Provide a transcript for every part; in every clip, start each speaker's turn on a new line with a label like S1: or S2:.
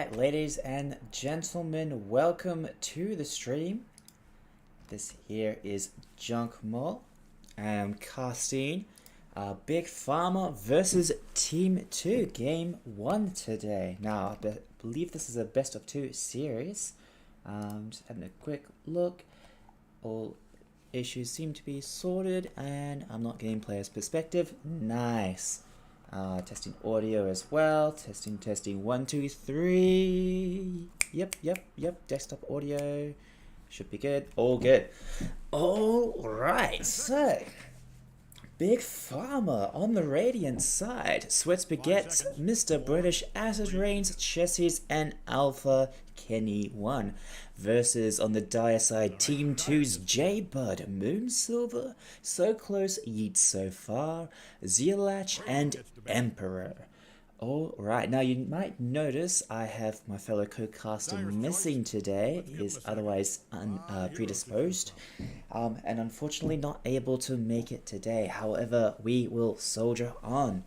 S1: Alright, ladies and gentlemen, welcome to the stream. This here is Junk Mall. I am casting Big Pharma versus Team 2, Game 1 today. Now, I believe this is a best of 2 series. Just having a quick look. All issues seem to be sorted, and I'm not getting player's perspective. Nice. Testing audio as well. Testing, 1, 2, 3. Yep. Desktop audio should be good. All good. All right. So, Big Pharma on the Radiant side. Sweats Baguettes, Mr. British, Acid Rains, Chessies, and Alpha Kenny 1. Versus on the dire side, Team 2's J-Bud, Moonsilver, So Close, Yeet So Far, Zealach, and Emperor. Alright, now you might notice I have my fellow co-caster missing today. He is otherwise predisposed, and unfortunately not able to make it today. However, we will soldier on.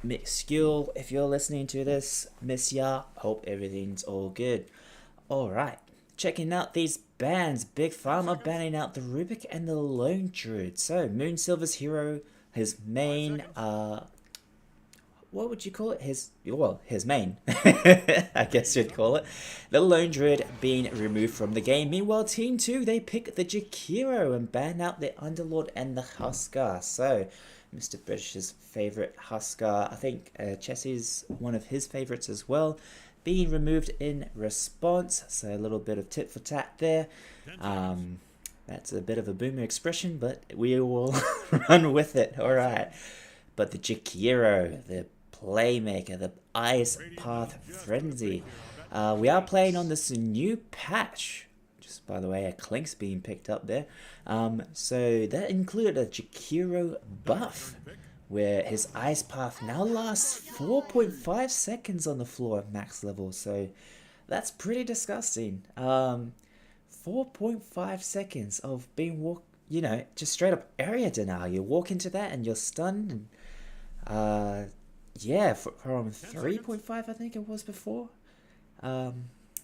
S1: Mick Skill, if you're listening to this, miss ya, hope everything's all good. Alright, checking out these bans. Big Pharma banning out the Rubik and the Lone Druid. So, Moonsilver's hero, his main, what would you call it? His main, I guess you'd call it. The Lone Druid being removed from the game. Meanwhile, Team 2, they pick the Jakiro and ban out the Underlord and the Huskar. So, Mr. British's favourite Huskar, I think Chessie's one of his favourites as well, being removed in response. So a little bit of tit for tat there. That's a bit of a boomer expression, but we will run with it. Alright. But the Jakiro, the Playmaker, the Ice Path Frenzy. We are playing on this new patch. Just by the way, a Clink's being picked up there. So that included a Jakiro buff, where his Ice Path now lasts 4.5 seconds on the floor at max level. So that's pretty disgusting. 4.5 seconds of being just straight up area denial. You walk into that and you're stunned. And yeah, from 3.5 I think it was before.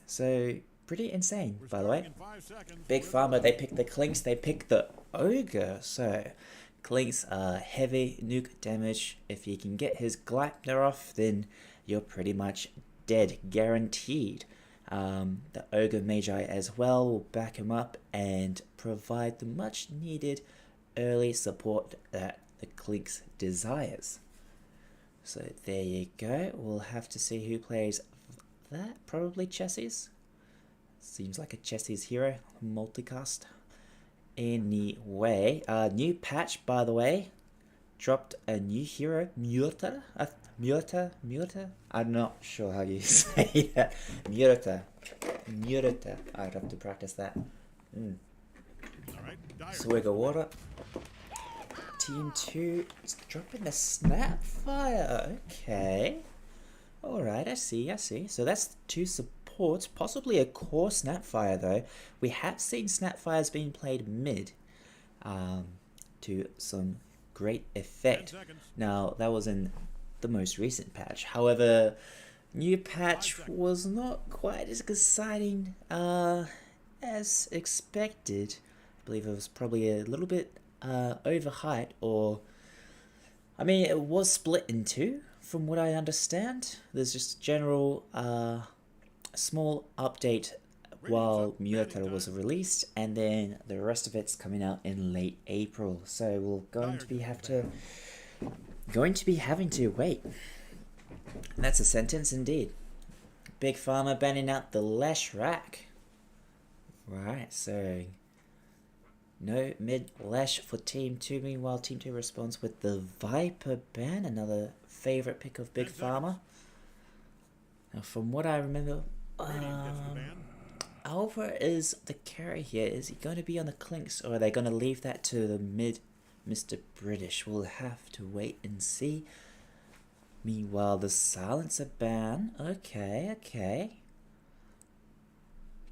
S1: So pretty insane, by the way. Big Pharma, they pick the Clinks, they pick the Ogre. So Clinks are heavy nuke damage. If you can get his Gleipnir off, then you're pretty much dead, guaranteed. The Ogre Magi as well will back him up and provide the much needed early support that the Clinks desires. So there you go. We'll have to see who plays that. Probably Chessie's. Seems like a Chessie's hero multicast. Anyway, new patch, by the way, dropped a new hero, Murta. I'm not sure how you say that. Murta. I'd have to practice that. Swig of water. Team 2 is dropping the Snapfire. Okay. Alright, I see. So that's 2 supports, possibly a core Snapfire though. We have seen Snapfires being played mid to some great effect. Now, that was in the most recent patch. However, new patch was not quite as exciting as expected. I believe it was probably a little bit overhyped, or I mean, it was split in 2 from what I understand. There's just a general small update while Murta was released, and then the rest of it's coming out in late April. So we're going to be having to wait. That's a sentence indeed. Big Pharma banning out the Leshrac. Right, so no mid Lesh for Team 2. Meanwhile, Team 2 responds with the Viper ban, another favourite pick of Big Pharma. Now, from what I remember, Alpha is the carry here. Is he going to be on the Clinks, or are they going to leave that to the mid Mr. British? We'll have to wait and see. Meanwhile, the Silencer ban. Okay.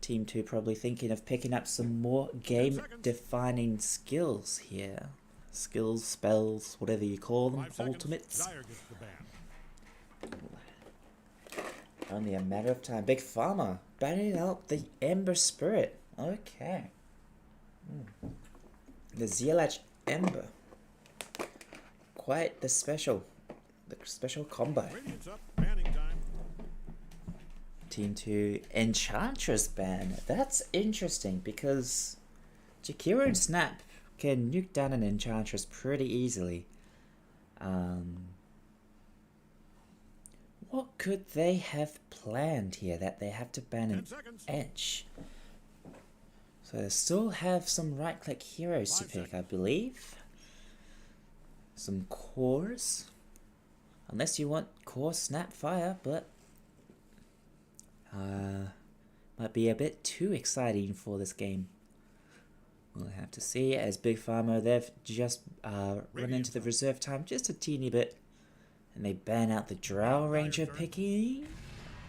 S1: Team 2 probably thinking of picking up some more game-defining skills here. Skills, spells, whatever you call them, ultimates. Only a matter of time. Big Pharma batting out the Ember Spirit. Okay. The Zealach Ember. Quite the special combo. Team 2 Enchantress ban. That's interesting because Jakiro and Snap can nuke down an Enchantress pretty easily. What could they have planned here that they have to ban an Edge? So they still have some right-click heroes to pick, I believe. Some cores. Unless you want core Snapfire, but might be a bit too exciting for this game. We'll have to see. As Big Pharma, they've just run into the reserve time just a teeny bit. And they ban out the Drow Ranger picking.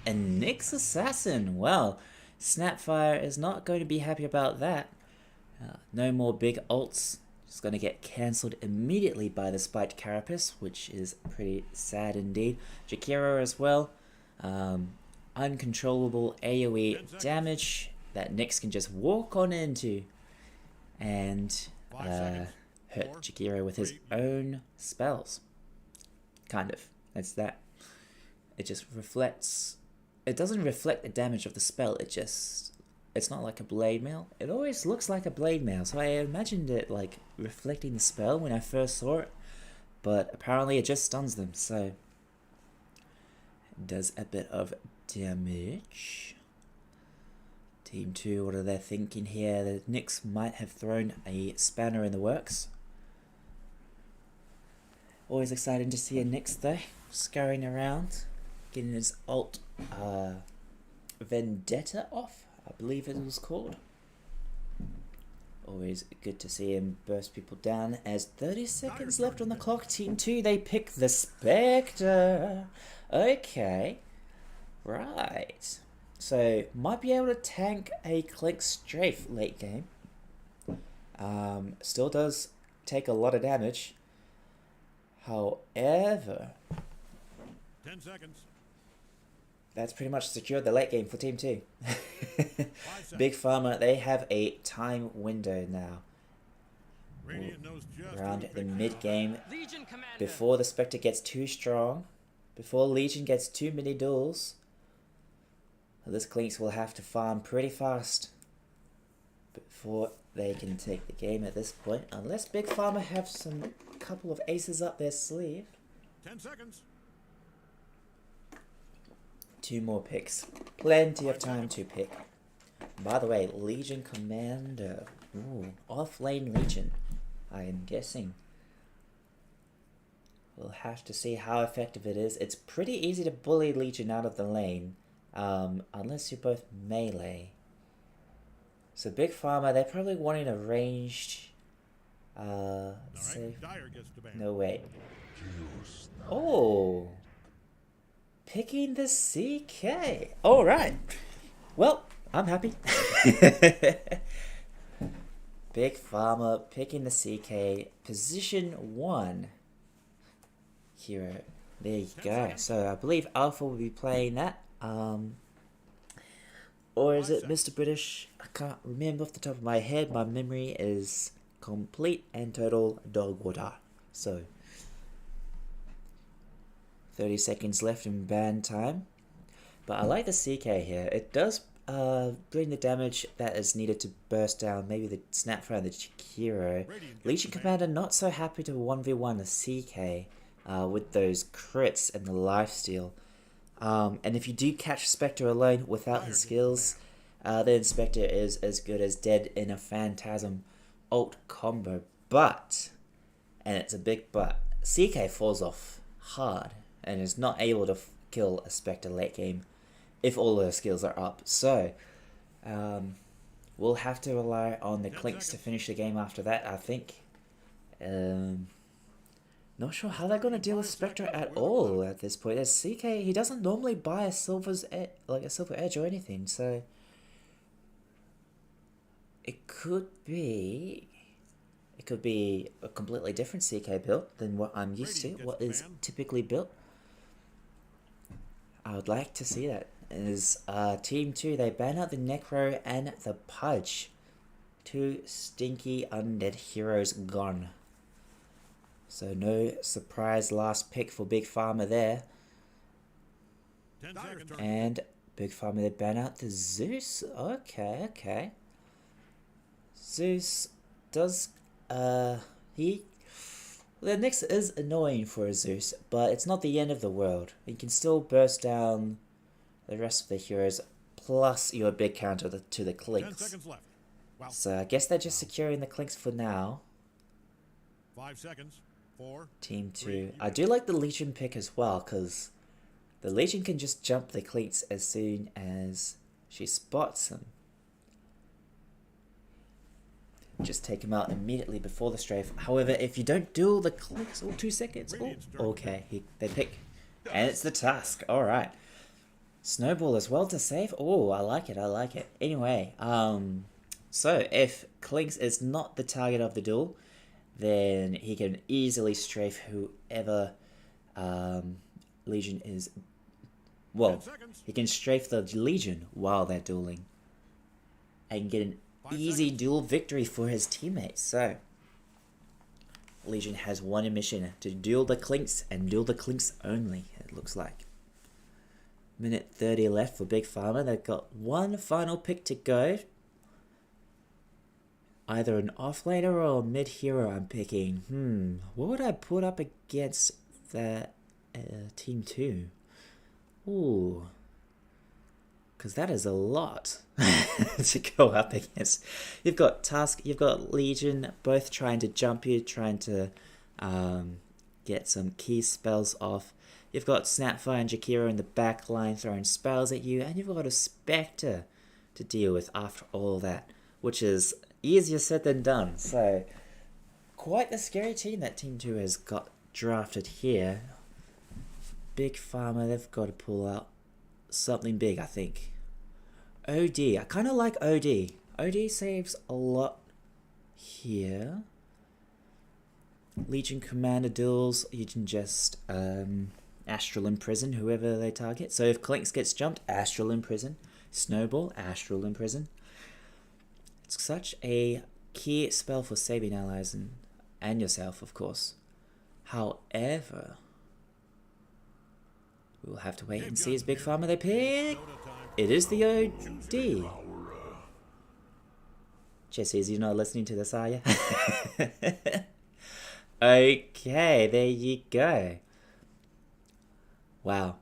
S1: And Nyx Assassin. Well, Snapfire is not going to be happy about that. No more big ults. It's going to get cancelled immediately by the Spiked Carapace, which is pretty sad indeed. Jakiro as well. Uncontrollable AoE damage that Nyx can just walk on into and hurt Jakiro with his own spells. Kind of. It's that. It just reflects. It doesn't reflect the damage of the spell. It's not like a blade mail. It always looks like a blade mail. So I imagined it like reflecting the spell when I first saw it. But apparently it just stuns them. So it does a bit of damage. Team 2, what are they thinking here? The Nyx might have thrown a spanner in the works. Always exciting to see a Nyx though, scurrying around, getting his ult Vendetta off, I believe it was called. Always good to see him burst people down. As 30 seconds left on the clock, Team 2, they pick the Spectre. Okay, right. So, might be able to tank a Clink Strafe late game. Still does take a lot of damage. However,
S2: 10 seconds.
S1: That's pretty much secured the late game for Team 2. Big Pharma, they have a time window now. Around the mid-game, before the Spectre gets too strong, before Legion gets too many duels, this Clinks will have to farm pretty fast before they can take the game at this point, unless Big Pharma have some couple of aces up their sleeve.
S2: 10 seconds.
S1: 2 more picks. Plenty of time to pick. By the way, Legion Commander. Ooh, off-lane Legion, I am guessing. We'll have to see how effective it is. It's pretty easy to bully Legion out of the lane, unless you're both melee. So Big Pharma, they're probably wanting a ranged... say, no, wait. Oh! Picking the CK. Alright. Well, I'm happy. Big Pharma picking the CK. Position 1. Hero. There you go. So I believe Alpha will be playing that. Or is it Mr. British? I can't remember off the top of my head. My memory is complete and total dog water. So 30 seconds left in ban time. But I like the CK here. It does bring the damage that is needed to burst down maybe the Snapfire and the Chikiro. Legion Commander not so happy to 1v1 the CK with those crits and the lifesteal. And if you do catch Spectre alone without his skills, then Spectre is as good as dead in a Phantasm ult combo. But, and it's a big but, CK falls off hard and is not able to kill a Spectre late game if all of her skills are up. So, we'll have to rely on the Clinks to finish the game after that, I think. Not sure how they're going to deal with Spectre at all at this point. As CK, he doesn't normally buy a silver edge or anything, so it could be a completely different CK build than what I'm used to, what is typically built. I would like to see that. is Team 2. They ban out the Necro and the Pudge. 2 stinky undead heroes gone. So no surprise last pick for Big Pharma there.
S2: 10 seconds.
S1: And Big Pharma, they ban out the Zeus. Okay. Zeus does, the Nyx is annoying for a Zeus, but it's not the end of the world. You can still burst down the rest of the heroes, plus your big counter to the
S2: 10
S1: Clinks.
S2: seconds left. Wow.
S1: So I guess they're just securing the Clinks for now.
S2: 5 seconds. 4.
S1: Team 2.
S2: 3.
S1: I do like the Legion pick as well, because the Legion can just jump the Clinks as soon as she spots them. Just take him out immediately before the strafe. However, if you don't duel the Clinks, 2 seconds. Okay, they pick. And it's the task. Alright. Snowball as well to save. I like it. Anyway, so if Clinks is not the target of the duel, then he can easily strafe whoever Legion is. Well, he can strafe the Legion while they're dueling and get an easy duel victory for his teammates. So Legion has one mission: to duel the Clinks, and duel the Clinks only, it looks like. Minute 30 left for Big Pharma. They've got one final pick to go. Either an offlaner or a mid hero I'm picking. What would I put up against that Team 2? Because that is a lot to go up against. You've got Tusk, you've got Legion, both trying to jump you, trying to get some key spells off. You've got Snapfire and Jakiro in the back line throwing spells at you, and you've got a Spectre to deal with after all that, which is easier said than done. So, quite the scary team that Team 2 has got drafted here. Big Pharma, they've got to pull out something big, I think. OD, I kind of like OD. OD saves a lot here. Legion Commander duels, you can just Astral Imprison whoever they target. So if Clinks gets jumped, Astral Imprison. Snowball, Astral Imprison. It's such a key spell for saving allies and yourself, of course. However, we'll have to wait and see as Big Pharma they pick. It is the OD. Jesse, you're not listening to this, are you? Okay, there you go. Wow.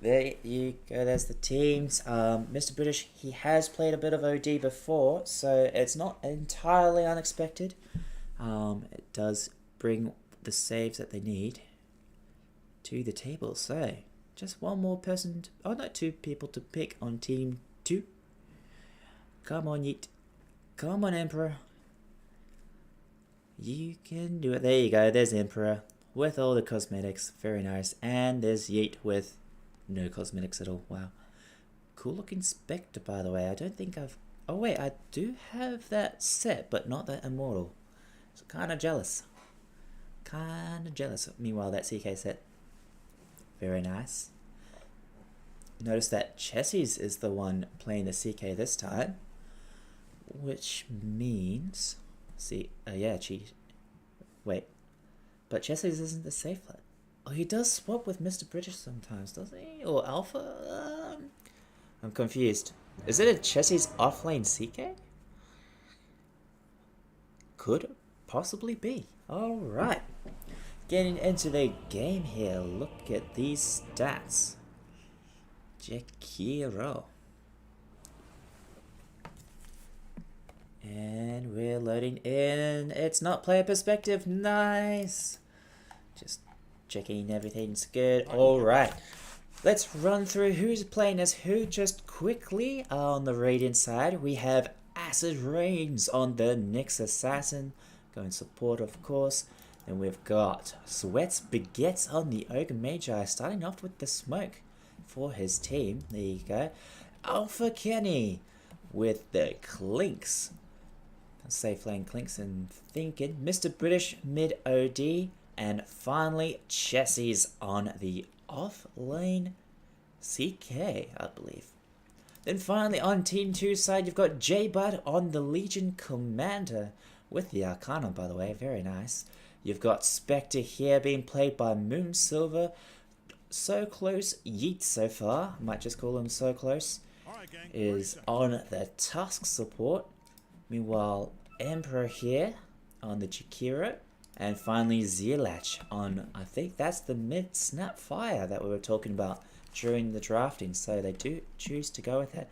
S1: There you go, there's the teams. Mr. British, he has played a bit of OD before, so it's not entirely unexpected. It does bring the saves that they need to the table. So, just one more person, two people to pick on Team 2. Come on, Yeet. Come on, Emperor. You can do it. There you go, there's Emperor with all the cosmetics. Very nice. And there's Yeet with no cosmetics at all. Wow. Cool looking Spectre, by the way. I don't think I've... Oh wait, I do have that set, but not that Immortal. So kind of jealous. Meanwhile, that CK set. Very nice. Notice that Chessie's is the one playing the CK this time. Which means... Wait. But Chessie's isn't the safe flat. Oh, he does swap with Mr. British sometimes, doesn't he? Or Alpha? I'm confused. Is it a Chessie's offlane CK? Could possibly be. Alright. Getting into the game here. Look at these stats. Jakiro. And we're loading in. It's not player perspective. Nice. Just checking everything's good. Alright. Let's run through who's playing as who just quickly. On the Radiant side, we have Acid Rains on the Nyx Assassin. Going support, of course. Then we've got Sweats Begets on the Ogre Magi. Starting off with the smoke for his team. There you go. Alpha Kenny with the Clinks. Safe lane Clinks and thinking. Mr. British mid OD. And finally, Chessie's on the off lane CK, I believe. Then finally on Team 2 side, you've got J-Bud on the Legion Commander with the Arcana, by the way, very nice. You've got Spectre here being played by Moon Silver. So Close Yeet so far, I might just call him So Close, is on the Tusk support. Meanwhile, Emperor here on the Jakiro. And finally Zealach on, I think that's the mid Snapfire that we were talking about during the drafting. So they do choose to go with it.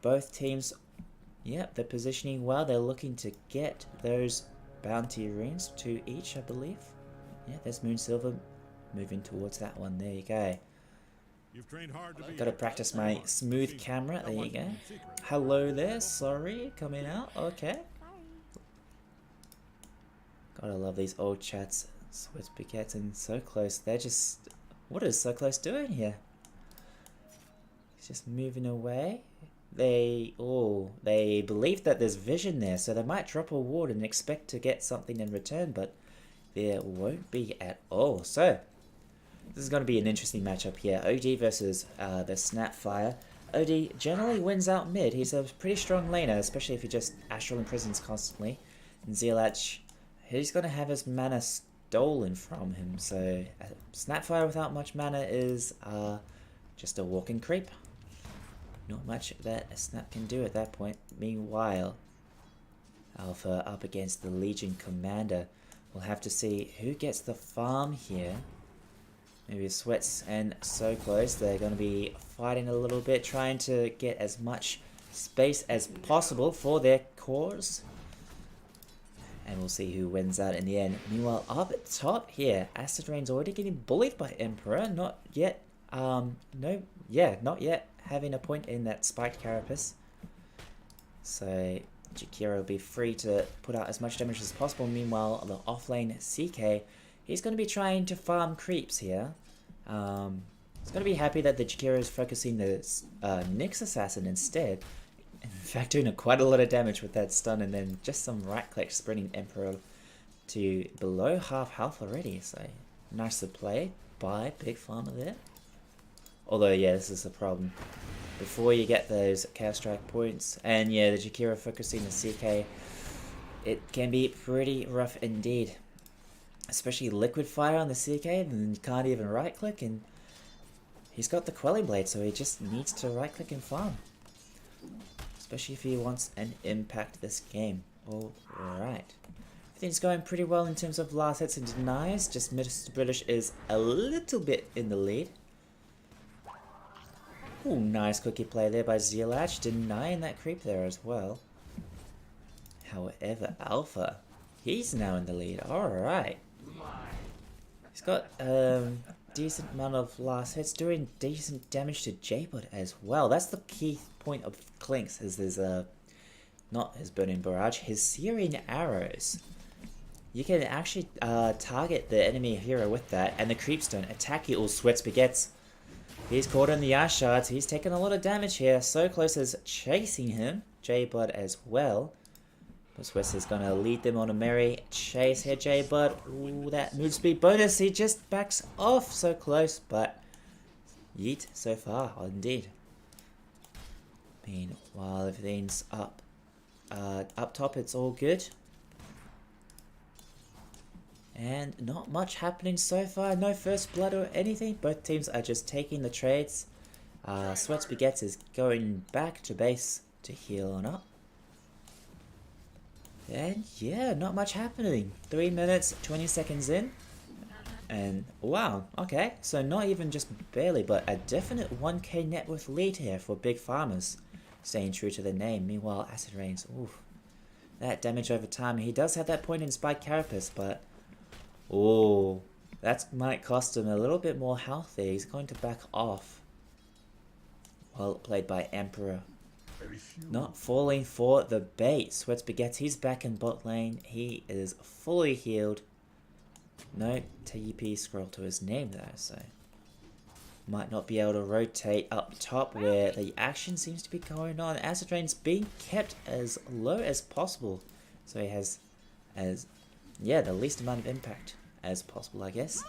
S1: Both teams, yep, they're positioning well. They're looking to get those bounty runes to each, I believe. Yeah, there's Moon Silver moving towards that one. There you go.
S2: You've trained hard to be.
S1: Gotta practice my smooth camera. There you go. Hello there. Sorry, coming out. Okay. Gotta love these old chats. Sweat Baguette and So Close. They're just... What is So Close doing here? He's just moving away. They believe that there's vision there, so they might drop a ward and expect to get something in return, but there won't be at all. So, this is going to be an interesting matchup here. OD versus the Snapfire. OD generally wins out mid. He's a pretty strong laner, especially if he just Astral Imprisons constantly. And Zealach, he's going to have his mana stolen from him. So, Snapfire without much mana is just a walking creep. Not much that a Snap can do at that point. Meanwhile, Alpha up against the Legion Commander. We'll have to see who gets the farm here. Maybe Sweats and So Close. They're going to be fighting a little bit, trying to get as much space as possible for their cores. And we'll see who wins out in the end. Meanwhile, up at top here, Acid Rain's already getting bullied by Emperor. Not yet. Not yet having a point in that spiked carapace. So Jakiro will be free to put out as much damage as possible. Meanwhile, the offlane CK, he's going to be trying to farm creeps here. He's going to be happy that the Jakiro is focusing the Nyx Assassin instead. In fact, doing quite a lot of damage with that stun, and then just some right click spreading Emperor to below half health already. So nice to play by Big Farmer there. Although, yeah, this is the problem. Before you get those Chaos Strike points, and yeah, the Jakiro focusing the CK, it can be pretty rough indeed. Especially Liquid Fire on the CK, and you can't even right click, and he's got the Quelling Blade, so he just needs to right click and farm. Especially if he wants an impact this game. Alright. Everything's going pretty well in terms of last hits and denies, just Mr. British is a little bit in the lead. Ooh, nice cookie play there by Zealach, denying that creep there as well. However, Alpha, he's now in the lead. Alright. He's got decent amount of last hits, doing decent damage to J-Bud as well. That's the key point of Clinks, is his, not his Burning Barrage, his Searing Arrows. You can actually target the enemy hero with that, and the creeps don't attack you. All Sweats Baguettes. He's caught in the Ice Shards. He's taken a lot of damage here. So Close is chasing him. J-Bud as well. But Sweats is going to lead them on a merry chase here. J-Bud. Ooh, that move speed bonus. He just backs off. So close, but yeet so far, indeed. Meanwhile, everything's up. Up top, it's all good. And not much happening so far. No first blood or anything. Both teams are just taking the trades. Sweats Baguettes is going back to base to heal on up. And yeah, not much happening. 3 minutes, 20 seconds in. And wow, okay. So not even just barely, but a definite 1k net worth lead here for Big Farmers. Staying true to the name. Meanwhile, Acid Rains, oof. That damage over time. He does have that point in Spike Carapace, but oh, that might cost him a little bit more health there. He's going to back off. Well played by Emperor. Not falling for the bait. Sweats Baguettes, he's back in bot lane. He is fully healed. No TP scroll to his name though, so might not be able to rotate up top where the action seems to be going on. Acid Rain's being kept as low as possible, so he has the least amount of impact as possible, I guess.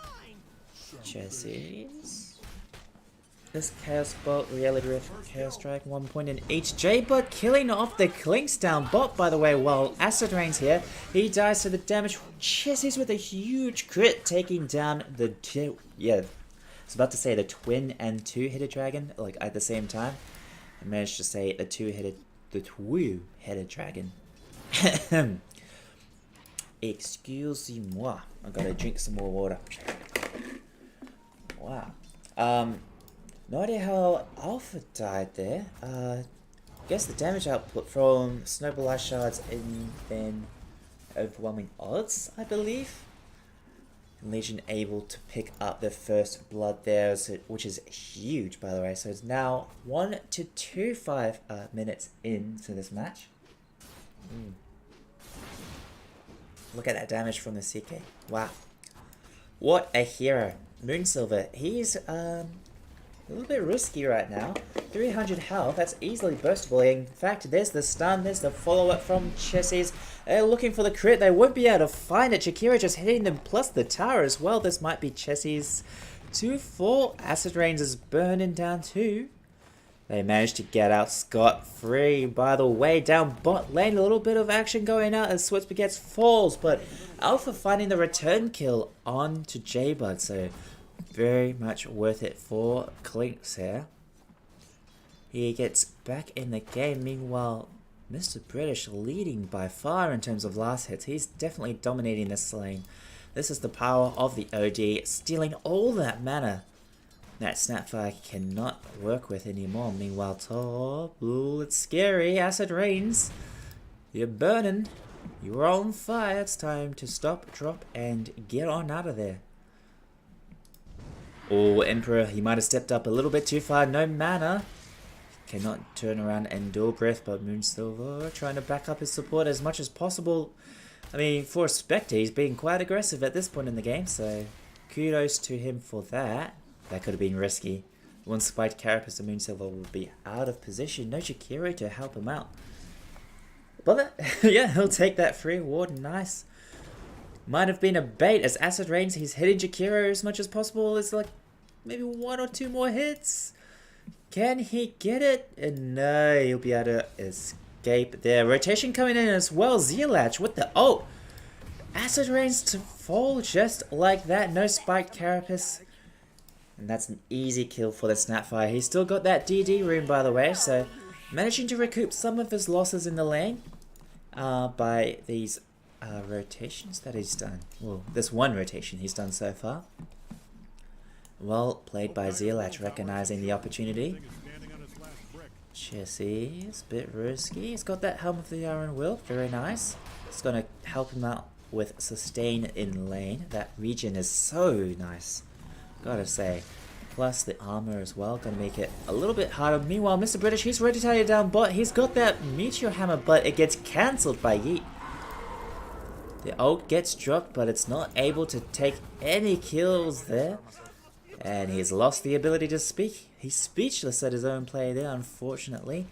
S1: Chassis. This Chaos Bolt, Reality Rift, Chaos Strike, 1 point in each. J-Bud killing off the Clinks down bot, by the way, while Acid Rain's here. He dies to the damage. Chessy's with a huge crit, taking down the two. Yeah, I was about to say the twin and two-headed dragon, like at the same time. I managed to say the two-headed dragon. Excuse-moi. I gotta drink some more water. Wow. No idea how Alpha died there. Guess the damage output from Snowball Ice Shards in then overwhelming odds, I believe. Legion able to pick up their first blood there, which is huge, by the way. So it's now 1 to 2.5 minutes into this match. Look at that damage from the CK. Wow. What a hero. Moonsilver. He's a little bit risky right now. 300 health, that's easily burstable. In fact, there's the stun, there's the follow-up from Chessy's. They're looking for the crit, they won't be able to find it. Shakira just hitting them, plus the tower as well. This might be Chessy's 2-4. Acid Rains is burning down too. They managed to get out scot-free. By the way, down bot lane, a little bit of action going out as Sweat Spaghetti falls, but Alpha finding the return kill on to J-Bud, so very much worth it for Clinks here. He gets back in the game. Meanwhile, Mr. British leading by far in terms of last hits. He's definitely dominating this lane. This is the power of the OD, stealing all that mana that Snapfire cannot work with anymore. Meanwhile, top, ooh, it's scary. Acid Rains, you're burning. You're on fire. It's time to stop, drop, and get on out of there. Oh, Emperor, he might have stepped up a little bit too far. No mana. Cannot turn around and dual breath, but Moonsilver trying to back up his support as much as possible. I mean, for a Spectre, he's being quite aggressive at this point in the game, so kudos to him for that. That could have been risky. One spiked Carapace, and Moonsilver would be out of position. No Shakiro to help him out. But yeah, he'll take that free ward. Nice. Might have been a bait as Acid Rains. He's hitting Jakiro as much as possible. It's like maybe 1 or 2 more hits. Can he get it? And no, he'll be able to escape there. Rotation coming in as well. Zealach with the ult. Acid Rains to fall just like that. No spiked Carapace. And that's an easy kill for the Snapfire. He's still got that DD room, by the way. So managing to recoup some of his losses in the lane by these rotations that he's done. Well, this one rotation he's done so far. Well played by Zealach, recognizing the opportunity. Chessy is a bit risky. He's got that Helm of the Iron Will, very nice. It's going to help him out with sustain in lane. That region is so nice, gotta say. Plus the armor as well, gonna make it a little bit harder. Meanwhile, Mr. British, he's ready to tie it down bot. He's got that Meteor Hammer, but it gets cancelled by Yeet. The ult gets dropped, but it's not able to take any kills there. And he's lost the ability to speak. He's speechless at his own play there, unfortunately.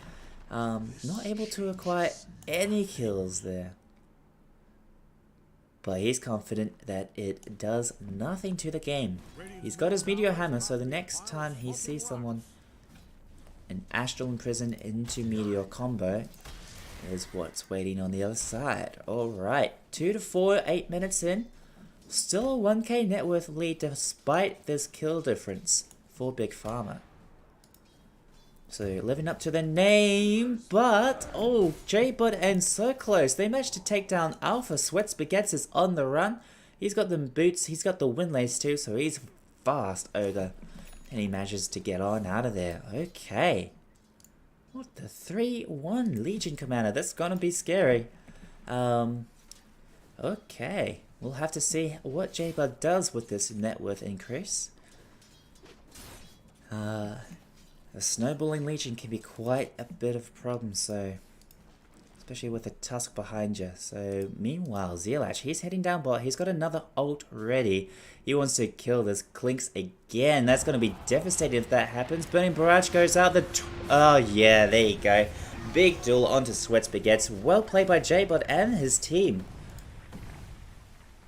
S1: Not able to acquire any kills there. But he's confident that it does nothing to the game. He's got his Meteor Hammer, so the next time he sees someone, an Astral Imprison into Meteor combo, is what's waiting on the other side. Alright, 2 to 4, 8 minutes in. Still a 1k net worth lead despite this kill difference for Big Pharma. So living up to the name, but oh, J-Bud and so close. They managed to take down Alpha. Sweat Spaghetti is on the run. He's got the boots, he's got the windlace too, so he's fast, Ogre. And he manages to get on out of there. Okay. What the 3-1 Legion Commander? That's gonna be scary. Okay. We'll have to see what J-Bud does with this net worth increase. The snowballing Legion can be quite a bit of a problem, so especially with a Tusk behind you. So meanwhile, Zealach, he's heading down bot. He's got another ult ready. He wants to kill this Clinks again. That's going to be devastating if that happens. Burning Barrage goes out. Oh yeah, there you go. Big duel onto Sweat Spaghetti. Well played by J-Bud and his team.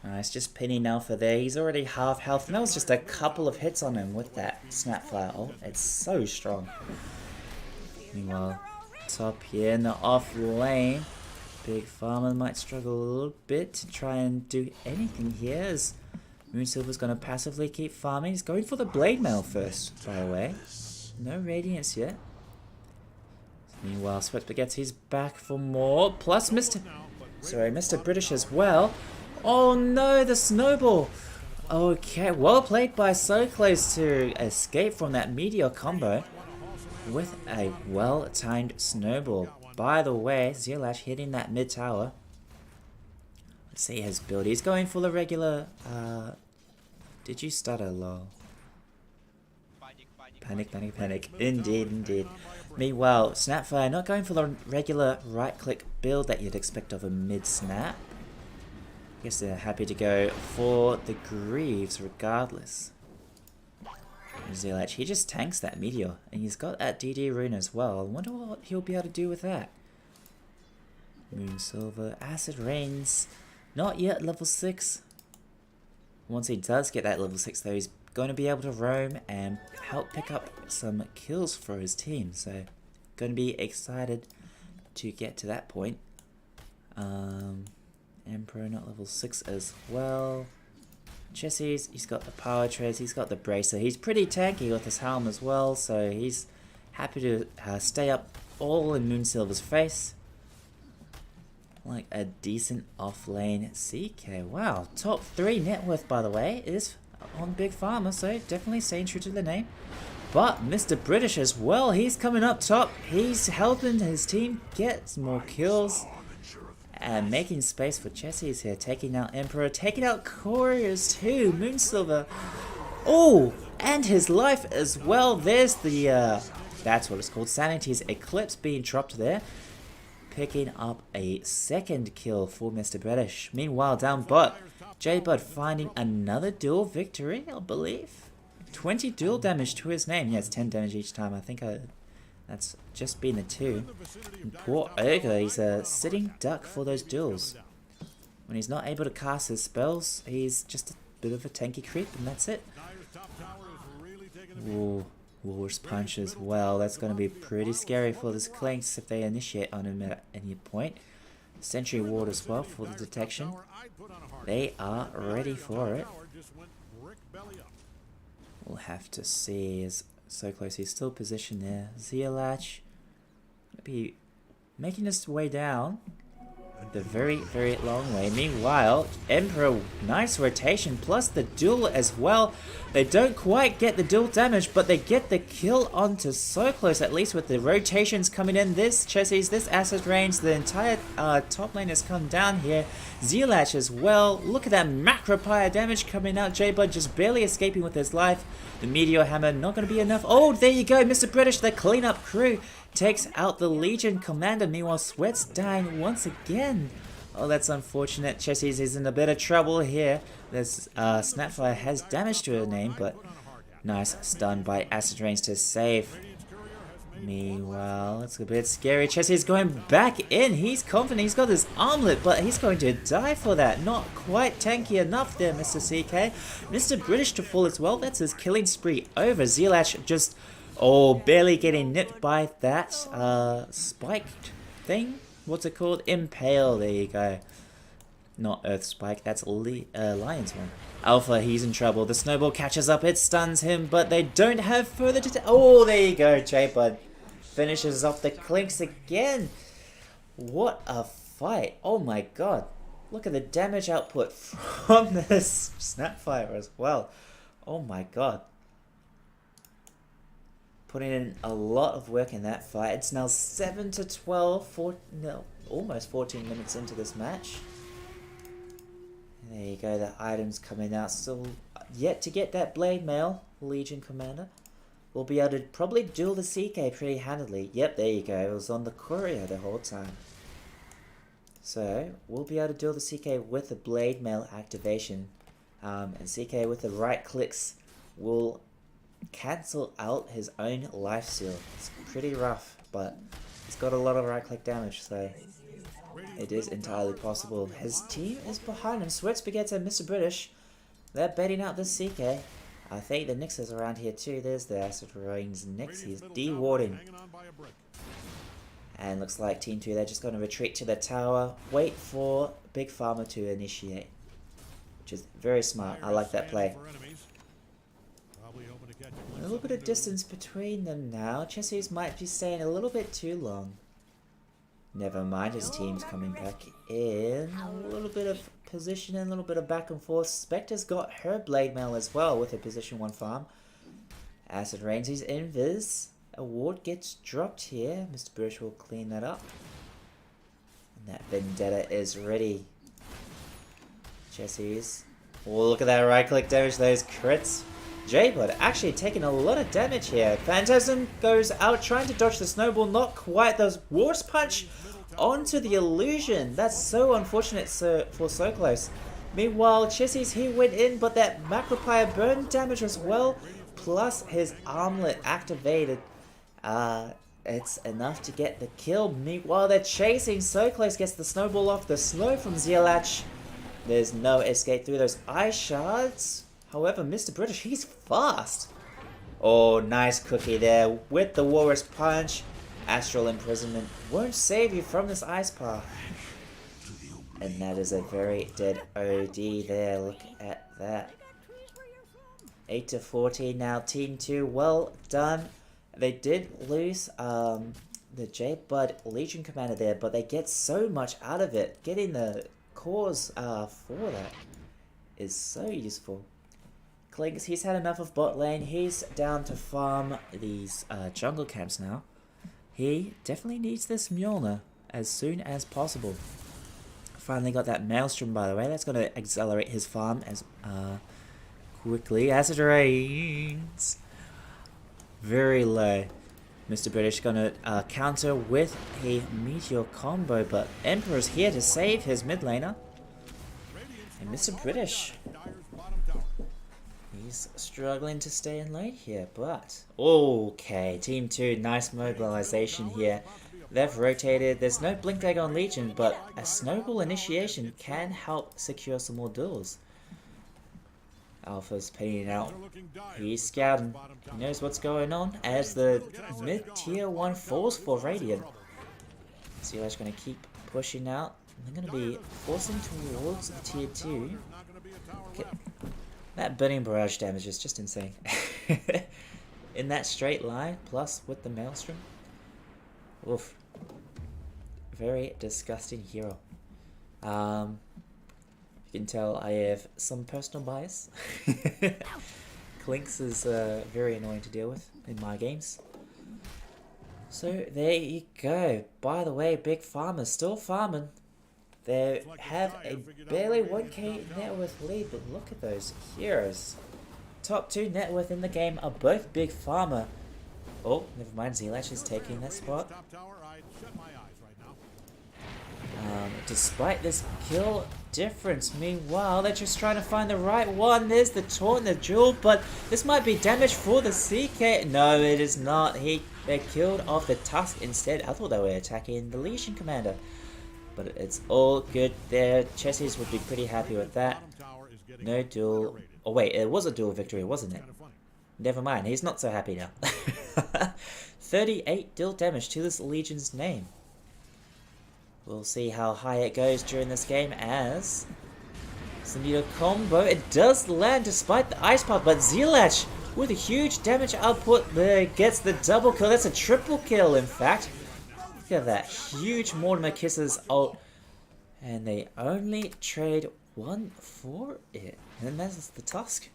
S1: Nice, just pinning Alpha there. He's already half health, and that was just a couple of hits on him with that Snapfire ult. It's so strong. Meanwhile, top here in the off lane, Big Farmer might struggle a little bit to try and do anything here, as Moonsilver's going to passively keep farming. He's going for the Blade Mail first, by the way. No Radiance yet. Meanwhile, Sweat Spaghetti's back for more, plus Mr. British as well. Oh no, the snowball! Okay, well played by So Close to escape from that Meteor combo with a well-timed snowball. By the way, Zealash hitting that mid tower. Let's see his build. He's going for the regular, did you stutter, lol? Panic, panic, panic. Indeed, indeed. Meanwhile, Snapfire not going for the regular right-click build that you'd expect of a mid-snap. I guess they're happy to go for the Greaves regardless. Zealach, he just tanks that Meteor, and he's got that DD rune as well. I wonder what he'll be able to do with that. Moonsilver, Acid Rains, not yet level 6. Once he does get that level 6 though, he's going to be able to roam and help pick up some kills for his team. So, going to be excited to get to that point. Emperor not level 6 as well. Chessie's, he's got the power trace, he's got the bracer. He's pretty tanky with his helm as well, so he's happy to stay up all in Moonsilver's face. Like a decent off-lane CK. Wow, top 3 net worth, by the way, is on Big Farmer, so definitely staying true to the name. But Mr. British as well, he's coming up top. He's helping his team get more kills. And making space for Chessie's here, taking out Emperor, taking out Couriers too, Moonsilver. Oh, and his life as well. There's the, that's what it's called, Sanity's Eclipse being dropped there. Picking up a second kill for Mr. British. Meanwhile, down bot, J-Bud finding another duel victory, I believe. 20 duel damage to his name. Yeah, it's 10 damage each time. I think that's just been the 2. And poor Ogre, he's a sitting duck for those duels. When he's not able to cast his spells, he's just a bit of a tanky creep, and that's it. Ooh, Walrus Punch as well. That's going to be pretty scary for this Clinks if they initiate on him at any point. Sentry Ward as well for the detection. They are ready for it. We'll have to see. Is So Close, he's still positioned there. Zealach be making his way down the very, very long way. Meanwhile, Emperor, nice rotation, plus the duel as well. They don't quite get the duel damage, but they get the kill onto So Close, at least with the rotations coming in. This Chessie's, this Acid Range, the entire top lane has come down here. Zealach as well. Look at that Macropire damage coming out. J-Bud just barely escaping with his life. The Meteor Hammer not going to be enough. Oh, there you go, Mr. British, the cleanup crew takes out the Legion Commander. Meanwhile, Sweat's dying once again. Oh, that's unfortunate. Chessie's is in a bit of trouble here. This Snapfire has damage to her name, but nice stun by Acid Range to save. Meanwhile, it's a bit scary. Chessie's going back in. He's confident. He's got his armlet, but he's going to die for that. Not quite tanky enough there, Mr. CK. Mr. British to fall as well. That's his killing spree over. Zealach just, oh, barely getting nipped by that spiked thing. What's it called? Impale. There you go. Not Earth Spike. That's Lion's one. Alpha, he's in trouble. The snowball catches up. It stuns him, but they don't have further to... Oh, there you go. J-Bud finishes off the Clinks again. What a fight. Oh my god. Look at the damage output from this Snapfire as well. Oh my god. Putting in a lot of work in that fight. It's now 7 to 12, almost 14 minutes into this match. There you go, the items coming out. Still yet to get that Blade Mail, Legion Commander. We'll be able to probably duel the CK pretty handily. Yep, there you go. It was on the Courier the whole time. So, we'll be able to duel the CK with the Blade Mail activation. And CK with the right clicks will cancel out his own lifesteal. It's pretty rough, but he's got a lot of right click damage, so It is entirely possible. His team is behind him. Sweat Spaghetti and Mr. British. They're betting out this CK. I think the Nyx is around here too. There's the Acid Rain's Nyx. He's de-warding. And looks like Team 2, they're just going to retreat to the tower. Wait for Big Pharma to initiate. Which is very smart. I like that play. A little bit of distance between them now. Chessie's might be staying a little bit too long. Never mind, his team's coming back in. A little bit of positioning, a little bit of back and forth. Spectre's got her Blade Mail as well with her position 1 farm. Acid Rains, he's invis. A ward gets dropped here. Mr. British will clean that up. And that Vendetta is ready. Chessie's. Oh, look at that right click damage, those crits. J-Blood actually taking a lot of damage here. Phantasm goes out trying to dodge the snowball. Not quite. Those War's Punch onto the illusion. That's so unfortunate for so close. Meanwhile, Chessie's, he went in, but that Macroplier burn damage as well. Plus his armlet activated. It's enough to get the kill. Meanwhile, they're chasing. So close gets the snowball off. The snow from Zealach. There's no escape through those ice shards. However, Mr. British, he's fast. Oh, nice cookie there with the War's Punch. Astral Imprisonment won't save you from this ice path. And that is a very dead OD there. Look at that. 8-14 now. Team 2, well done. They did lose the J-Bud Legion Commander there, but they get so much out of it. Getting the cores for that is so useful. Clinks, he's had enough of bot lane. He's down to farm these jungle camps now. He definitely needs this Mjolnir as soon as possible. Finally got that Maelstrom, by the way. That's going to accelerate his farm as quickly as it rains. Very low. Mr. British going to counter with a Meteor combo, but Emperor's here to save his mid laner. And Mr. British, he's struggling to stay in lane here, but okay, Team 2, nice mobilization here. They've rotated. There's no Blink Dagger on Legion, but a Snowball initiation can help secure some more duels. Alpha's paying out. He's scouting. He knows what's going on as the mid tier 1 falls for Radiant. Zealach's going to keep pushing out. They're going to be forcing towards tier 2. Okay. That burning barrage damage is just insane. In that straight line, plus with the Maelstrom. Oof. Very disgusting hero. You can tell I have some personal bias. Clinks is very annoying to deal with in my games. So there you go. By the way, Big Pharma's still farming. They have a barely 1k net worth lead, but look at those heroes. Top 2 net worth in the game are both Big Pharma. Oh, never mind, Zealach is taking that spot. Despite this kill difference, meanwhile, they're just trying to find the right one. There's the taunt, the jewel, but this might be damage for the CK. No, it is not. They killed off the Tusk instead. I thought they were attacking the Legion Commander. But it's all good there. Chessies would be pretty happy with that. No duel. Oh wait, it was a duel victory, wasn't it? Never mind, he's not so happy now. 38 duel damage to this Legion's name. We'll see how high it goes during this game as Sandito combo. It does land despite the ice path, but Zealach with a huge damage output there gets the double kill. That's a triple kill, in fact. Look at that huge Mortimer Kisses ult, and they only trade 1 for it. And that's the Tusk.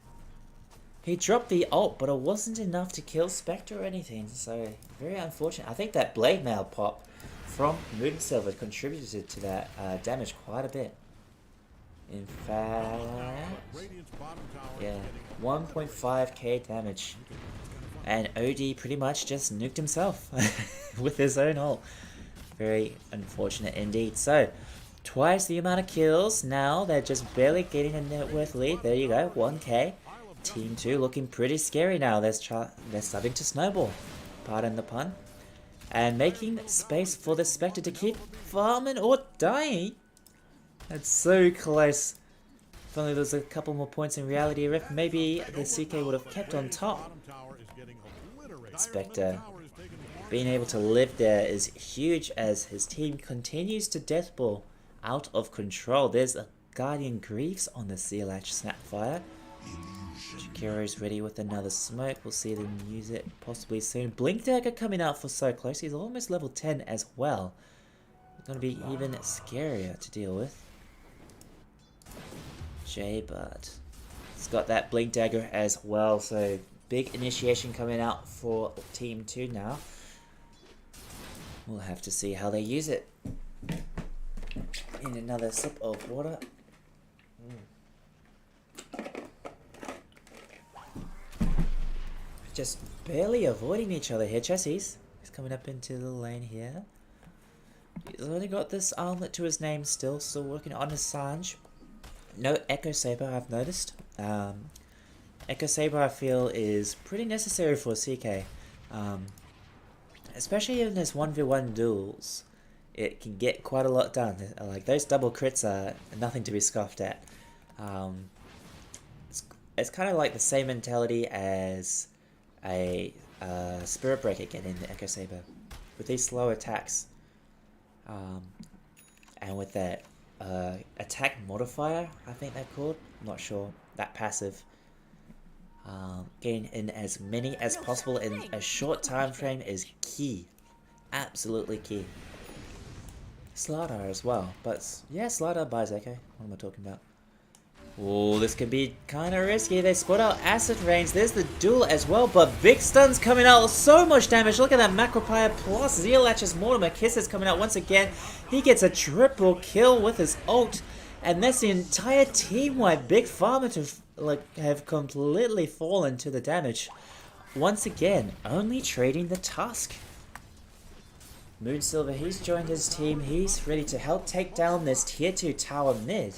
S1: He dropped the ult, but it wasn't enough to kill Spectre or anything, so very unfortunate. I think that Blade Mail pop from Moon Silver contributed to that damage quite a bit. In fact, yeah, 1.5k damage. And OD pretty much just nuked himself with his own ult. Very unfortunate indeed. So, twice the amount of kills. Now they're just barely getting a net worth lead. There you go, 1k. Team 2 looking pretty scary now. They're starting to snowball. Pardon the pun. and making space for the Spectre to keep farming or dying. That's so close. If only there was a couple more points in reality rift, maybe the CK would have kept on top. Spectre being able to live there is huge as his team continues to deathball out of control. There's a Guardian Greaves on the Sea Latch Snapfire. Shakiro's ready with another smoke. We'll see them use it possibly soon. Blink Dagger coming out for so close. He's almost level 10 as well. It's going to be even scarier to deal with. J-Bud. He's got that Blink Dagger as well. So big initiation coming out for Team 2 now. We'll have to see how they use it. In another sip of water. Just barely avoiding each other here. Chessie's he's coming up into the lane here. He's only got this armlet to his name still working on Assange. No Echo Saber, I've noticed. Echo Saber I feel is pretty necessary for CK. Especially in this 1v1 duels. It can get quite a lot done. Like those double crits are nothing to be scoffed at. It's kind of like the same mentality as a Spirit Breaker getting the Echo Saber. With these slow attacks. And with that attack modifier, I think they're called. I'm not sure. That passive. Getting in as many as possible in a short time frame is key. Absolutely key. Slardar as well, but yeah, Slardar buys Echo. What am I talking about? Oh, this could be kind of risky. They split out Acid Rains. There's the duel as well, but big stuns coming out. So much damage. Look at that Macropire plus Zealach's Mortimer Kisses coming out once again. He gets a triple kill with his ult, and that's the entire team wipe. Big Pharma to have completely fallen to the damage. Once again, only trading the Tusk. Moonsilver, he's joined his team. He's ready to help take down this tier 2 tower mid.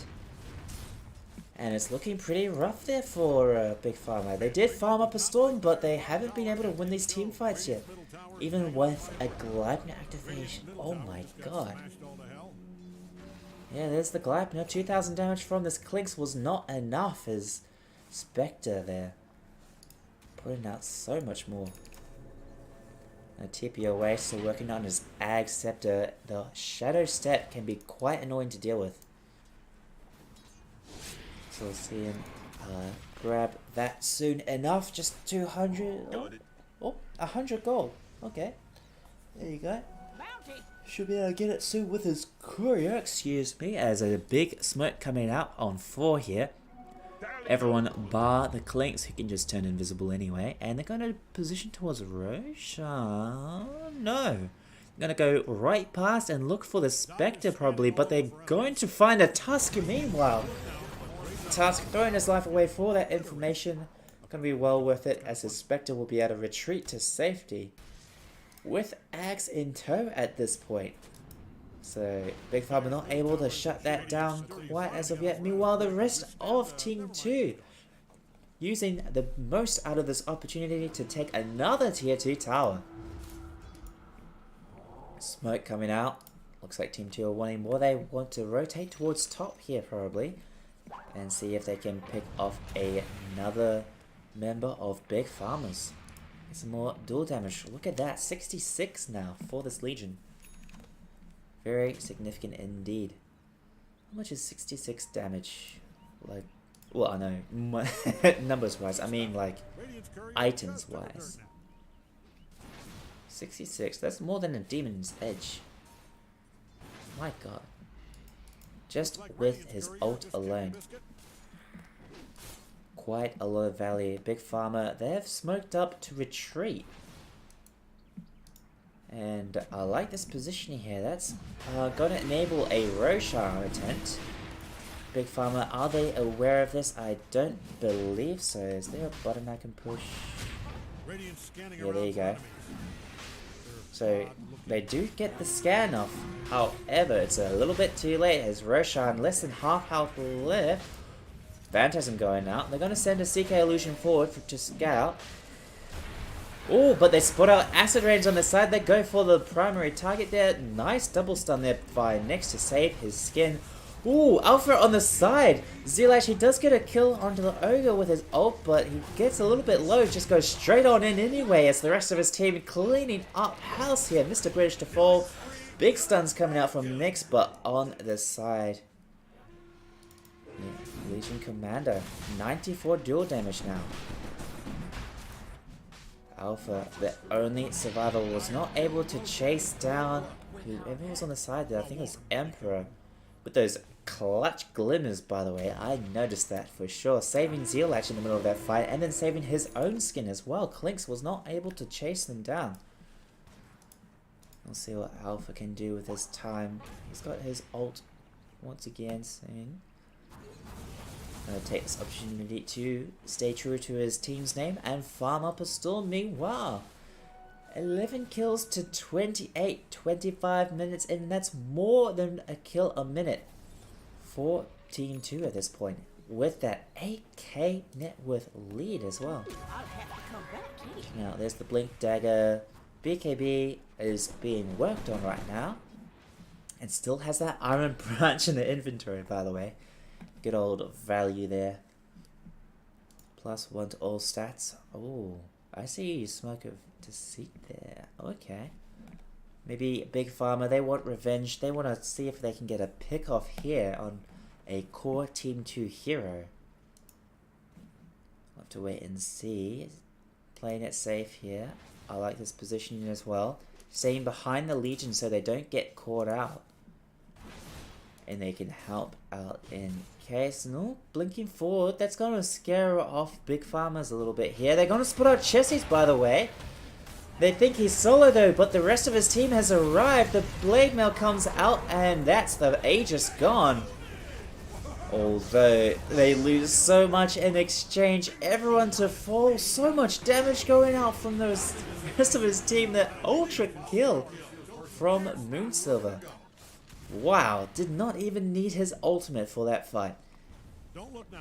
S1: And it's looking pretty rough there for Big Pharma. They did farm up a storm, but they haven't been able to win these team fights yet. Even with a Gleipnir activation. Oh my god. Yeah, there's the Gleipnir. 2000 damage from this Clinks was not enough as Spectre there. Putting out so much more. And TP away, still working on his Ag Scepter. The Shadow Step can be quite annoying to deal with. So we'll see him grab that soon enough. Just 200. Oh, 100 gold. Okay. There you go. Should be able to get it soon with his courier. Excuse me. As a big smoke coming out on 4 here. Everyone bar the Clinks, who can just turn invisible anyway. And they're going to position towards Roshan. No. They're going to go right past and look for the Spectre probably. But they're going to find a Tusk meanwhile. Tusk throwing his life away for that information. Going to be well worth it as his Spectre will be able to retreat to safety. With Axe in tow at this point. So, Big Pharma not able to shut that down quite as of yet. Meanwhile, the rest of Team 2 using the most out of this opportunity to take another Tier 2 tower. Smoke coming out. Looks like Team 2 are wanting more. They want to rotate towards top here probably. And see if they can pick off another member of Big Pharma's. Get some more dual damage. Look at that. 66 now for this Legion. Very significant indeed. How much is 66 damage? Like, well, I know, numbers wise. I mean, like, items wise. 66. That's more than a Demon's Edge. My god. Just with his ult alone. Quite a lot of value. Big Pharma, they have smoked up to retreat. And I like this positioning here. That's going to enable a Roshan attempt. Big Pharma, are they aware of this? I don't believe so. Is there a button I can push? Yeah, there you go. So they do get the scan off. However, it's a little bit too late as Roshan less than half health left. Phantasm going out. They're going to send a CK Illusion forward to scout. Oh, but they spot out acid range on the side. They go for the primary target there. Nice double stun there by Nyx to save his skin. Ooh, Alpha on the side. Zelash, he does get a kill onto the Ogre with his ult, but he gets a little bit low. Just goes straight on in anyway as the rest of his team cleaning up house here. Mr. British to fall. Big stuns coming out from Nyx, but on the side. Yeah, Legion Commander. 94 dual damage now. Alpha, the only survivor, was not able to chase down whoever was on the side there. I think it was Emperor. With those clutch glimmers, by the way. I noticed that for sure. Saving Zealach in the middle of that fight, and then saving his own skin as well. Clinks was not able to chase them down. We'll see what Alpha can do with his time. He's got his ult once again soon. Gonna take this opportunity to stay true to his team's name and farm up a storm. Meanwhile, 11 kills to 28, 25 minutes, and that's more than a kill a minute for Team 2 at this point, with that 8k net worth lead as well. Now, there's the Blink Dagger. BKB is being worked on right now, and still has that Iron Branch in the inventory, by the way. Good old value there. +1 to all stats. Oh, I see Smoke of Deceit there. Okay. Maybe Big Pharma, they want revenge. They want to see if they can get a pick off here on a core Team 2 hero. We'll have to wait and see. Playing it safe here. I like this positioning as well. Staying behind the Legion so they don't get caught out. And they can help out in case. No, blinking forward. That's going to scare off Big Pharma's a little bit here. They're going to split out Chessie's, by the way. They think he's solo though, but the rest of his team has arrived. The Blade Mail comes out, and that's the Aegis gone. Although they lose so much in exchange, everyone to fall. So much damage going out from the rest of his team. The ultra kill from Moonsilver. Wow, did not even need his ultimate for that fight.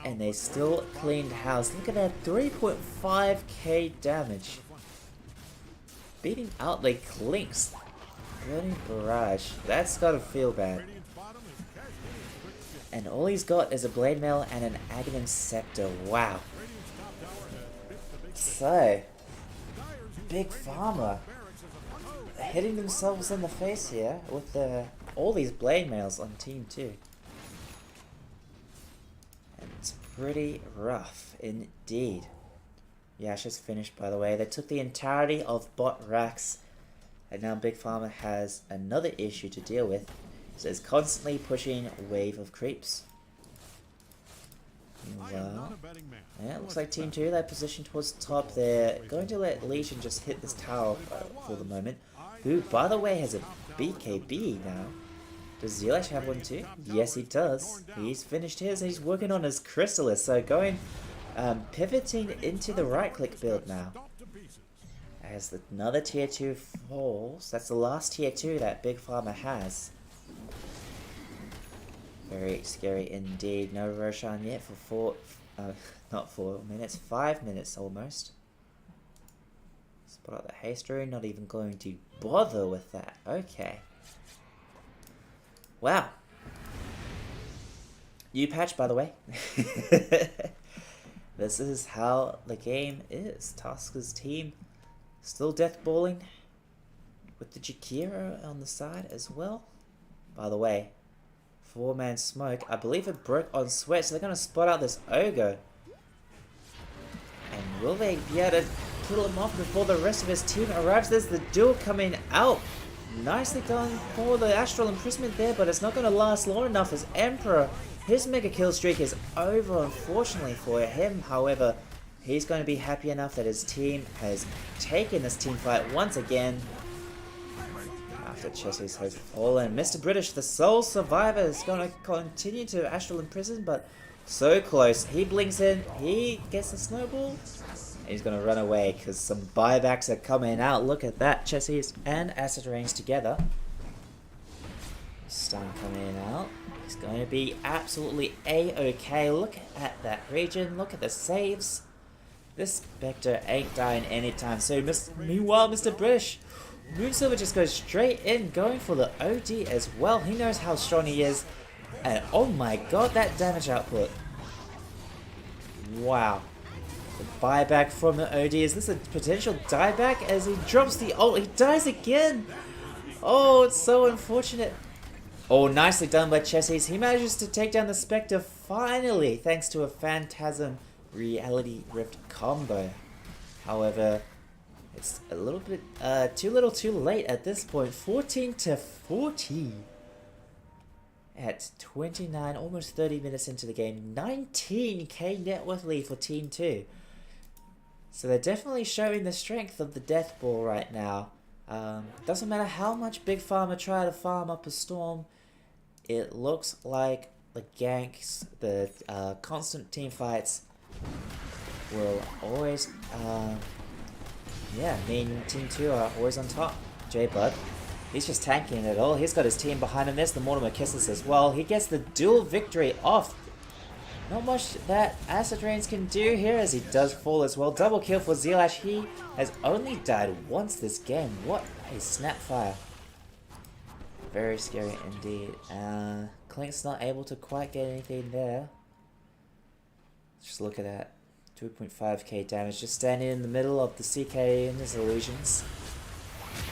S1: And they still cleaned house. Look at that, 3.5k damage. Beating out the Clinks. Burning Barrage. That's gotta feel bad. And all he's got is a Blade Mail and an Aghanim Scepter. Wow. So, Big Pharma hitting themselves in the face here with all these Blade Mails on Team 2. And it's pretty rough indeed. Yasha's finished, by the way. They took the entirety of bot racks, and now Big Pharma has another issue to deal with. So it's constantly pushing a wave of creeps. Well, yeah, it looks like Team 2, they're positioned towards the top. They're going to let Legion just hit this tower for the moment. Who, by the way, has a BKB now. Does Zelash have one too? Yes, he does. He's finished his. He's working on his Chrysalis. So going, pivoting into the right-click build now. As another tier 2 falls. That's the last tier 2 that Big Pharma has. Very scary indeed. No Roshan yet for not 4 minutes, 5 minutes almost. Spot out the haste rune, not even going to bother with that. Okay. Wow. New patch, by the way. This is how the game is. Tosca's team still deathballing with the Jakiro on the side as well. By the way, 4-man smoke. I believe it broke on Sweat, so they're going to spot out this Ogre. And will they be able to kill him off before the rest of his team arrives? There's the duel coming out. Nicely done for the Astral Imprisonment there, but it's not going to last long enough as Emperor. His mega kill streak is over, unfortunately for him. However, he's going to be happy enough that his team has taken this team fight once again. After Chessie's has fallen, Mr. British, the sole survivor, is going to continue to Astral Imprison, but so close. He blinks in, he gets the snowball, and he's going to run away because some buybacks are coming out. Look at that, Chessie's and Acid Rains together. Stun coming out. He's going to be absolutely A-OK. Look at that region, look at the saves. This Spectre ain't dying anytime soon. Meanwhile, Mr. British, Moonsilver just goes straight in, going for the OD as well. He knows how strong he is. And oh my god, that damage output. Wow. The buyback from the OD. Is this a potential dieback as he drops the ult? He dies again. Oh, it's so unfortunate. Oh, nicely done by Chessies. He manages to take down the Spectre finally, thanks to a Phantasm Reality Rift combo. However, it's a little bit too little too late at this point. 14 to 40 at 29, almost 30 minutes into the game. 19k net worth lead for Team 2. So they're definitely showing the strength of the Death Ball right now. Doesn't matter how much Big Pharma try to farm up a storm, it looks like the ganks, the constant team fights will always, mean Team 2 are always on top. J-Bud, he's just tanking it all. He's got his team behind him. There's the Mortimer Kisses as well. He gets the dual victory off. Not much that Acid Rains can do here as he does fall as well. Double kill for Zilash. He has only died once this game. What a Snapfire. Very scary indeed. Clink's not able to quite get anything there. Just look at that. 2.5k damage. Just standing in the middle of the CK and his illusions.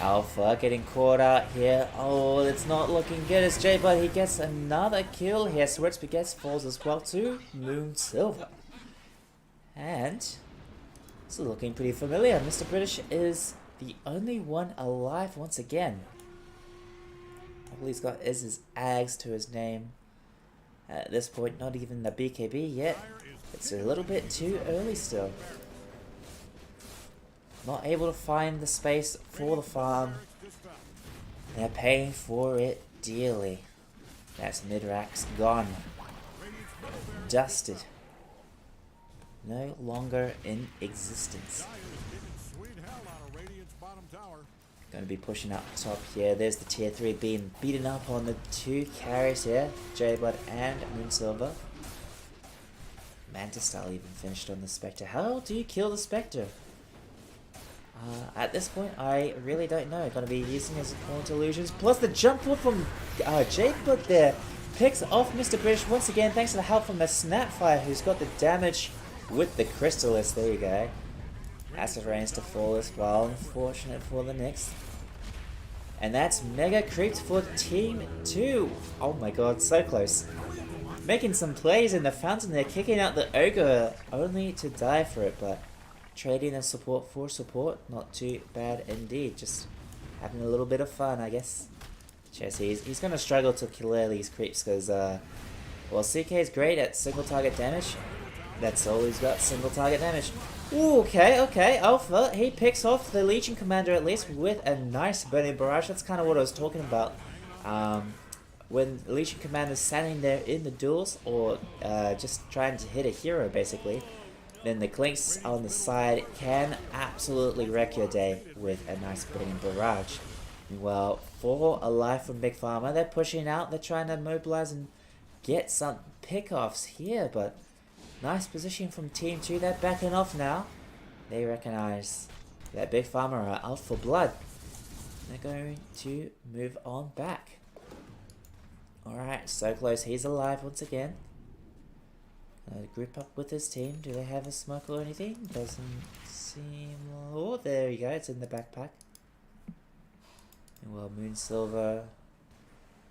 S1: Alpha getting caught out here. Oh, it's not looking good as J-Bud. He gets another kill here. Sweat Spaghetti falls as well to Moonsilver. And it's looking pretty familiar. Mr. British is the only one alive once again. I believe he's got his Ags to his name. At this point, not even the BKB yet. It's a little bit too early still. Not able to find the space for the farm. They're paying for it dearly. That's Midrax gone. Dusted. No longer in existence. Going to be pushing up top here. There's the tier 3 being beaten up on the two carries here. J-Bud and Moonsilver. Mantis Style even finished on the Spectre. How do you kill the Spectre? At this point, I really don't know. Going to be using his Point Illusions. Plus the jump forward from J-Bud there. Picks off Mr. British once again thanks to the help from the Snapfire, who's got the damage with the Crystallis. There you go. Acid Rains to fall as well. Unfortunate for the Knicks. And that's Mega Creeps for Team 2. Oh my god, so close. Making some plays in the fountain there, kicking out the Ogre, only to die for it, but trading a support for support, not too bad indeed. Just having a little bit of fun, I guess. Chelsea, he's going to struggle to clear these creeps because, well, CK is great at single target damage. That's all he's got, single target damage. Ooh, okay, Alpha, he picks off the Legion Commander at least with a nice Burning Barrage. That's kind of what I was talking about. When Legion Commander's standing there in the duels, or just trying to hit a hero basically, then the Clinks on the side can absolutely wreck your day with a nice Burning Barrage. Well, 4 alive from Big Pharma. They're pushing out, they're trying to mobilize and get some pickoffs here, but nice position from Team 2. They're backing off now. They recognize that Big Pharma are out for blood. They're going to move on back. Alright, so close. He's alive once again. Group up with his team. Do they have a smoke or anything? Doesn't seem... Oh, there you go. It's in the backpack. And well, Moonsilver...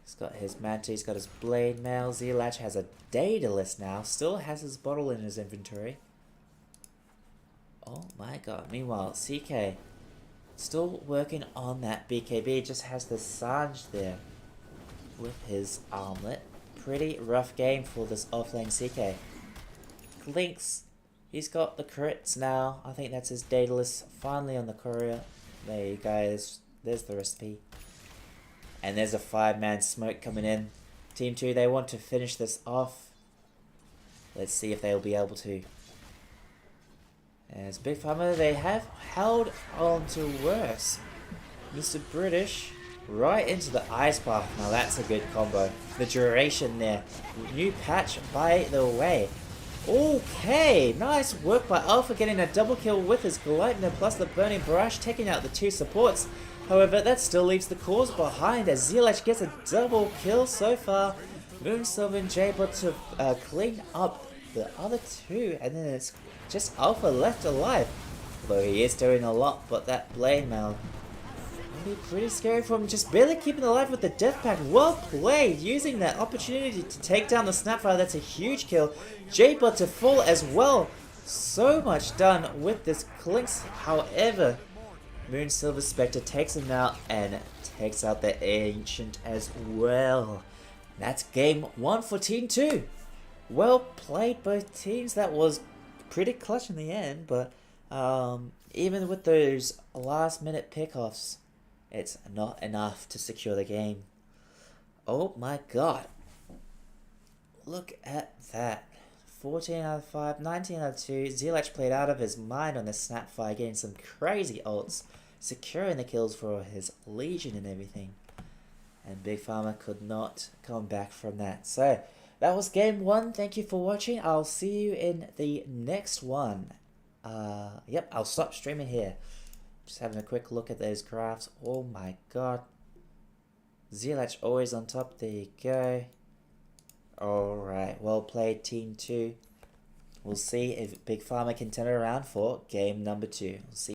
S1: He's got his Manta, he's got his Blade Mail. Zilatch has a Daedalus now. Still has his bottle in his inventory. Oh my god. Meanwhile, CK still working on that BKB. Just has the Sanj there with his armlet. Pretty rough game for this offlane CK. Clinks, he's got the crits now. I think that's his Daedalus finally on the courier. There you go. There's the recipe. And there's a 5-man smoke coming in. Team 2, they want to finish this off. Let's see if they'll be able to. As Big Pharma, they have held on to worse. Mr. British, right into the Ice Path. Now that's a good combo. The duration there. New patch, by the way. Okay, nice work by Alpha getting a double kill with his Gleipnir plus the Burning Barrage, taking out the two supports. However, that still leaves the cause behind as Zilach gets a double kill so far. Moonsilver and J-Bot to clean up the other two, and then it's just Alpha left alive. Although he is doing a lot, but that Blade Mail be pretty scary for him, just barely keeping alive with the death pack. Well played, using that opportunity to take down the Snapfire. That's a huge kill. J-Bot to fall as well. So much done with this Clinks. However, Moonsilver Spectre takes him out and takes out the Ancient as well. That's game 1 for Team 2. Well played both teams. That was pretty clutch in the end, but even with those last minute pickoffs, it's not enough to secure the game. Oh my god. Look at that. 14 out of 5, 19 out of 2. Zilach played out of his mind on the Snapfire, getting some crazy ults, securing the kills for his Legion and everything. And Big Pharma could not come back from that. So, that was game 1. Thank you for watching. I'll see you in the next one. Yep, I'll stop streaming here. Just having a quick look at those graphs. Oh my god. Zilach always on top. There you go. Alright, well played Team 2. We'll see if Big Pharma can turn it around for game number 2. We'll see.